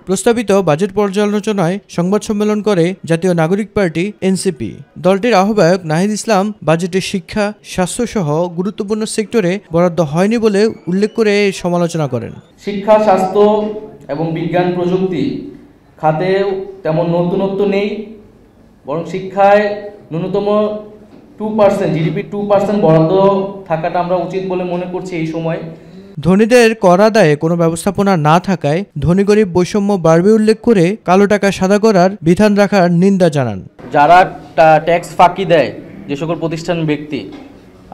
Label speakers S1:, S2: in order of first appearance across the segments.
S1: প্রস্তাবিত বাজেট পর্যালোচনায় সংবাদ সম্মেলন করে জাতীয় নাগরিক পার্টি এনসিপি। দলটির আহ্বায়ক নাহিদ ইসলাম বাজেটে শিক্ষা, স্বাস্থ্যসহ গুরুত্বপূর্ণ সেক্টরে বরাদ্দ হয়নি বলে উল্লেখ করে সমালোচনা করেন।
S2: শিক্ষা, স্বাস্থ্য এবং বিজ্ঞান প্রযুক্তি খাতেও তেমন নতুনত্ব নেই, বরং শিক্ষায় ন্যূনতম 2% জিডিপি 2% বরাদ্দ থাকাটা আমরা উচিত বলে মনে করছি এই সময়।
S1: ধনীদের কর আদায়ে কোনো ব্যবস্থাপনা না থাকায় ধনী গরিব বৈষম্য বাড়বে উল্লেখ করে কালো টাকা সাদা করার বিধান রাখার নিন্দা জানান।
S2: যারা ট্যাক্স ফাঁকি দেয়, যে সকল প্রতিষ্ঠান ব্যক্তি,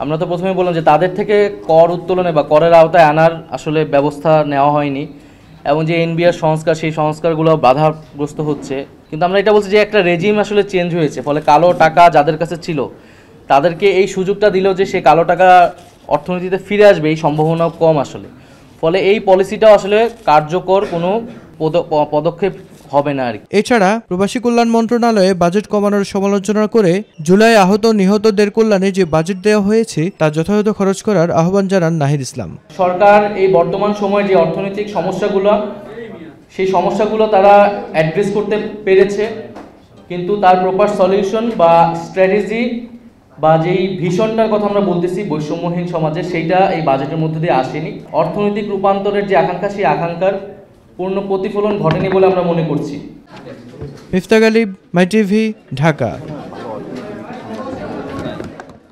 S2: আমরা তো প্রথমে বললাম যে তাদের থেকে কর উত্তোলনে বা করের আওতায় আনার আসলে ব্যবস্থা নেওয়া হয়নি, এবং যে এনবিআর সংস্কার, সেই সংস্কারগুলো বাধাগ্রস্ত হচ্ছে। কিন্তু আমরা এটা বলছি যে একটা রেজিম আসলে চেঞ্জ হয়েছে, ফলে কালো টাকা যাদের কাছে ছিল তাদেরকে এই সুযোগটা দিলেও যে সে কালো টাকা অর্থনীতিতে ফিরে আসবে এই সম্ভাবনাও কম আসলে। ফলে এই পলিসিটাও আসলে কার্যকর কোনো পদক্ষেপ হবে না আর কি।
S1: এছাড়া প্রবাসী কল্যাণ মন্ত্রণালয়ে বাজেট কমানোর সমালোচনা করে জুলাই আহত নিহতদের কল্যাণে যে বাজেট দেওয়া হয়েছে তা যথাযথ খরচ করার আহ্বান জানান নাহিদ ইসলাম।
S2: সরকার এই বর্তমান সময়ে যে অর্থনৈতিক সমস্যাগুলো, সেই সমস্যাগুলো তারা অ্যাড্রেস করতে পেরেছে, কিন্তু তার প্রপার সলিউশন বা স্ট্র্যাটেজি বা যেই ভিশনটার কথা আমরা বলতেছি বৈষম্যহীন সমাজে, সেইটা এই বাজেটের মধ্যে দিয়ে আসেনি। অর্থনৈতিক রূপান্তরের যে আকাঙ্ক্ষা, সেই আকাঙ্ক্ষার পূর্ণ প্রতিফলন ঘটেনি বলে আমরা মনে করছি।
S1: মিফতাহ গালিব, মাই টিভি, ঢাকা।